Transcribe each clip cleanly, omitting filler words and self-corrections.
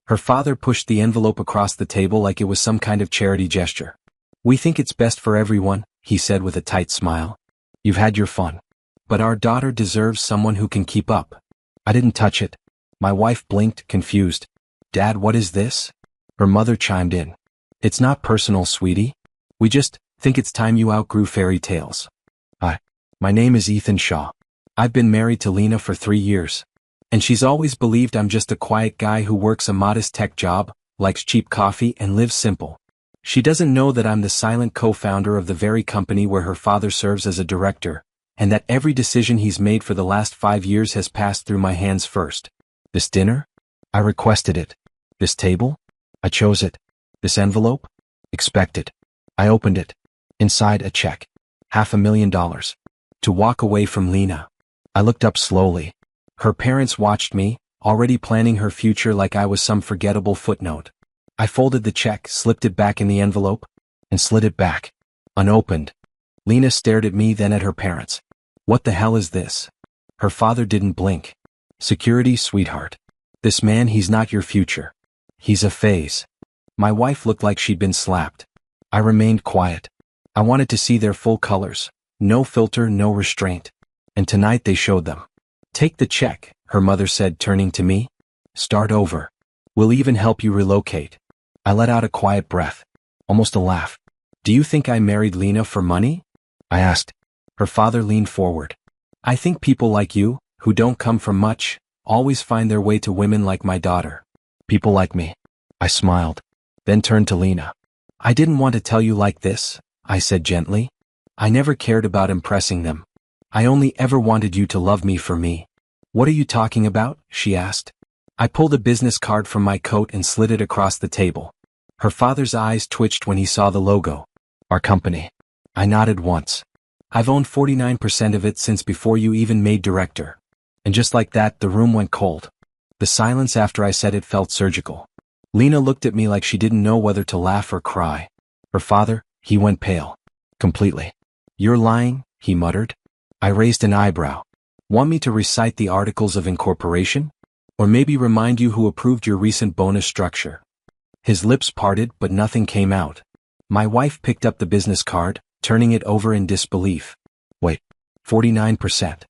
Her father pushed the envelope across the table like it was some kind of charity gesture. "We think it's best for everyone," he said with a tight smile. "You've had your fun. But our daughter deserves someone who can keep up." I didn't touch it. My wife blinked, confused. "Dad, what is this?" Her mother chimed in. "It's not personal, sweetie. We just think it's time you outgrew fairy tales." My name is Ethan Shaw. I've been married to Lena for 3 years. And she's always believed I'm just a quiet guy who works a modest tech job, likes cheap coffee, and lives simple. She doesn't know that I'm the silent co-founder of the very company where her father serves as a director, and that every decision he's made for the last 5 years has passed through my hands first. This dinner? I requested it. This table? I chose it. This envelope? Expected. I opened it. Inside, a check. $500,000. To walk away from Lena. I looked up slowly. Her parents watched me, already planning her future like I was some forgettable footnote. I folded the check, slipped it back in the envelope, and slid it back. Unopened. Lena stared at me, then at her parents. "What the hell is this?" Her father didn't blink. "Security, sweetheart. This man, he's not your future. He's a phase." My wife looked like she'd been slapped. I remained quiet. I wanted to see their full colors. No filter, no restraint. And tonight they showed them. "Take the check," her mother said, turning to me. "Start over. We'll even help you relocate." I let out a quiet breath. Almost a laugh. "Do you think I married Lena for money?" I asked. Her father leaned forward. "I think people like you, who don't come from much, always find their way to women like my daughter. People like me." I smiled. Then turned to Lena. "I didn't want to tell you like this," I said gently. "I never cared about impressing them. I only ever wanted you to love me for me." "What are you talking about?" she asked. I pulled a business card from my coat and slid it across the table. Her father's eyes twitched when he saw the logo. "Our company." I nodded once. "I've owned 49% of it since before you even made director." And just like that, the room went cold. The silence after I said it felt surgical. Lena looked at me like she didn't know whether to laugh or cry. Her father, he went pale. Completely. "You're lying," he muttered. I raised an eyebrow. "Want me to recite the Articles of Incorporation? Or maybe remind you who approved your recent bonus structure?" His lips parted, but nothing came out. My wife picked up the business card, turning it over in disbelief. "Wait, 49%.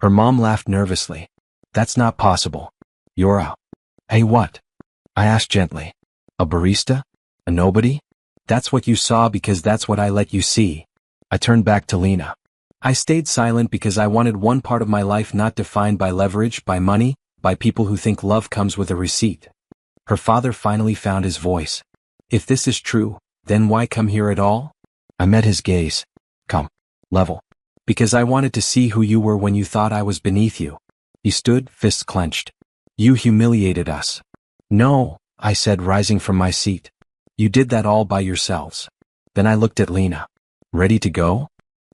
Her mom laughed nervously. "That's not possible. You're a what?" I asked gently. "A barista? A nobody? That's what you saw because that's what I let you see." I turned back to Lena. I stayed silent because I wanted one part of my life not defined by leverage, by money, by people who think love comes with a receipt. Her father finally found his voice. "If this is true, then why come here at all?" I met his gaze. "Come. Level. Because I wanted to see who you were when you thought I was beneath you." He stood, fists clenched. "You humiliated us." "No," I said, rising from my seat. "You did that all by yourselves." Then I looked at Lena. "Ready to go?"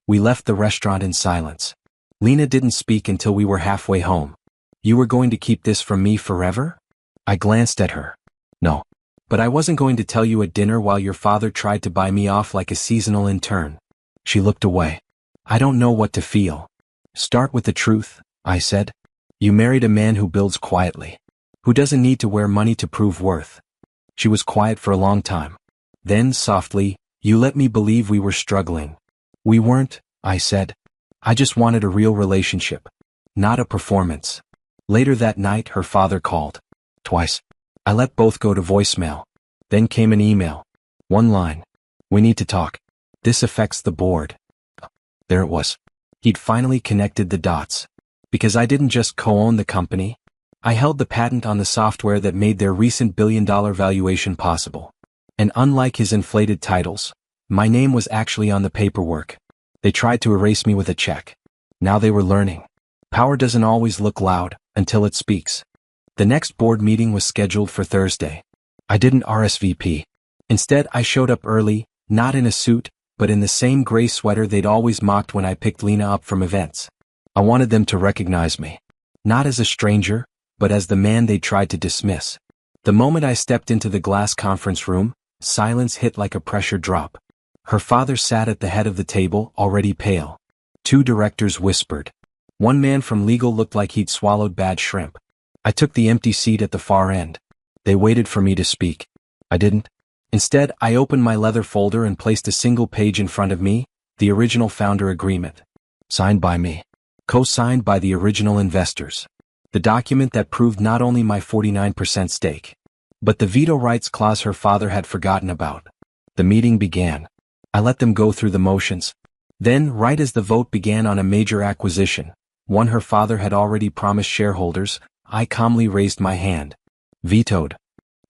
We left the restaurant in silence. Lena didn't speak until we were halfway home. "You were going to keep this from me forever?" I glanced at her. "No. But I wasn't going to tell you at dinner while your father tried to buy me off like a seasonal intern." She looked away. "I don't know what to feel." "Start with the truth," I said. "You married a man who builds quietly. Who doesn't need to wear money to prove worth." She was quiet for a long time. Then, softly, "You let me believe we were struggling." "We weren't," I said. "I just wanted a real relationship. Not a performance." Later that night, her father called. Twice. I let both go to voicemail. Then came an email. One line. "We need to talk. This affects the board." There it was. He'd finally connected the dots. Because I didn't just co-own the company. I held the patent on the software that made their recent billion-dollar valuation possible. And unlike his inflated titles, my name was actually on the paperwork. They tried to erase me with a check. Now they were learning. Power doesn't always look loud until it speaks. The next board meeting was scheduled for Thursday. I didn't RSVP. Instead, I showed up early, not in a suit, but in the same gray sweater they'd always mocked when I picked Lena up from events. I wanted them to recognize me. Not as a stranger, but as the man they tried to dismiss. The moment I stepped into the glass conference room, silence hit like a pressure drop. Her father sat at the head of the table, already pale. Two directors whispered. One man from legal looked like he'd swallowed bad shrimp. I took the empty seat at the far end. They waited for me to speak. I didn't. Instead, I opened my leather folder and placed a single page in front of me, the original founder agreement. Signed by me. Co-signed by the original investors. The document that proved not only my 49% stake, but the veto rights clause her father had forgotten about. The meeting began. I let them go through the motions. Then, right as the vote began on a major acquisition, one her father had already promised shareholders, I calmly raised my hand. Vetoed.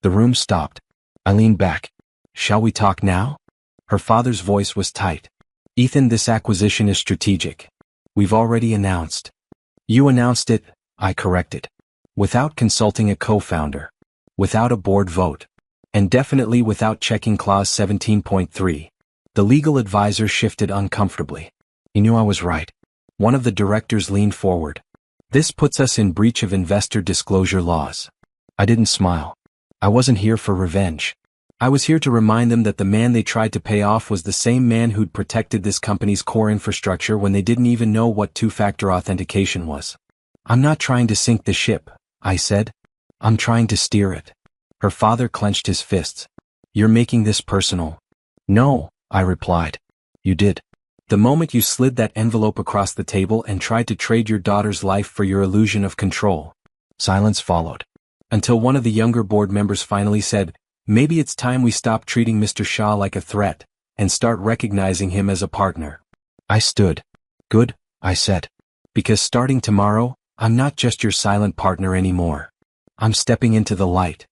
The room stopped. I leaned back. Shall we talk now? Her father's voice was tight. Ethan, this acquisition is strategic. We've already announced. You announced it, I corrected. Without consulting a co-founder. Without a board vote. And definitely without checking clause 17.3. The legal advisor shifted uncomfortably. He knew I was right. One of the directors leaned forward. This puts us in breach of investor disclosure laws. I didn't smile. I wasn't here for revenge. I was here to remind them that the man they tried to pay off was the same man who'd protected this company's core infrastructure when they didn't even know what two-factor authentication was. I'm not trying to sink the ship, I said. I'm trying to steer it. Her father clenched his fists. You're making this personal. No, I replied. You did. The moment you slid that envelope across the table and tried to trade your daughter's life for your illusion of control. Silence followed. Until one of the younger board members finally said, maybe it's time we stop treating Mr. Shaw like a threat, and start recognizing him as a partner. I stood. Good, I said. Because starting tomorrow, I'm not just your silent partner anymore. I'm stepping into the light.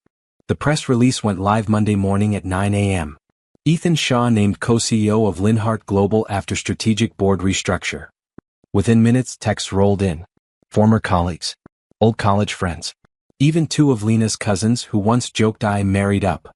The press release went live Monday morning at 9 a.m. Ethan Shaw named co-CEO of Linhart Global after strategic board restructure. Within minutes, texts rolled in. Former colleagues. Old college friends. Even two of Lena's cousins who once joked I married up.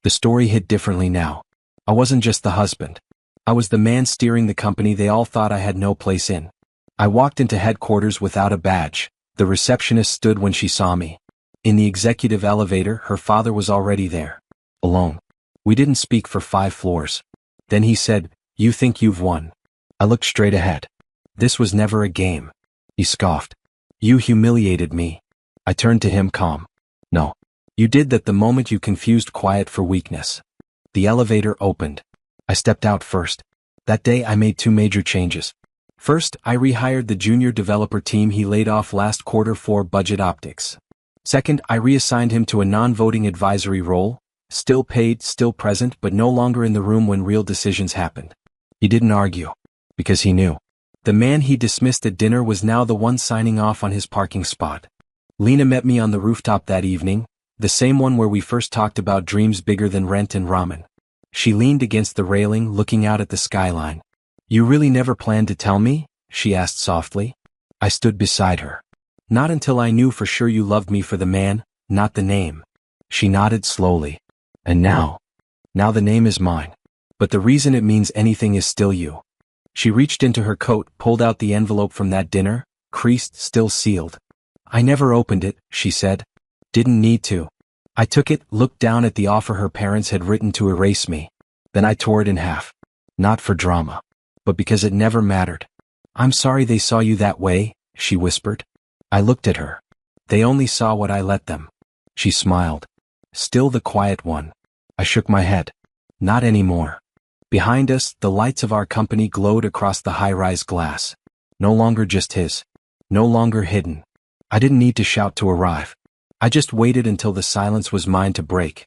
The story hit differently now. I wasn't just the husband. I was the man steering the company they all thought I had no place in. I walked into headquarters without a badge. The receptionist stood when she saw me. In the executive elevator, her father was already there. Alone. We didn't speak for 5 floors. Then he said, you think you've won. I looked straight ahead. This was never a game. He scoffed. You humiliated me. I turned to him calm. No. You did that the moment you confused quiet for weakness. The elevator opened. I stepped out first. That day I made 2 major changes. First, I rehired the junior developer team he laid off last quarter for budget optics. Second, I reassigned him to a non-voting advisory role, still paid, still present, but no longer in the room when real decisions happened. He didn't argue. Because he knew. The man he dismissed at dinner was now the one signing off on his parking spot. Lena met me on the rooftop that evening, the same one where we first talked about dreams bigger than rent and ramen. She leaned against the railing, looking out at the skyline. You really never planned to tell me? She asked softly. I stood beside her. Not until I knew for sure you loved me for the man, not the name. She nodded slowly. And now the name is mine. But the reason it means anything is still you. She reached into her coat, pulled out the envelope from that dinner, creased, still sealed. I never opened it, she said. Didn't need to. I took it, looked down at the offer her parents had written to erase me. Then I tore it in half. Not for drama. But because it never mattered. I'm sorry they saw you that way, she whispered. I looked at her. They only saw what I let them. She smiled. Still the quiet one. I shook my head. Not anymore. Behind us, the lights of our company glowed across the high-rise glass. No longer just his. No longer hidden. I didn't need to shout to arrive. I just waited until the silence was mine to break.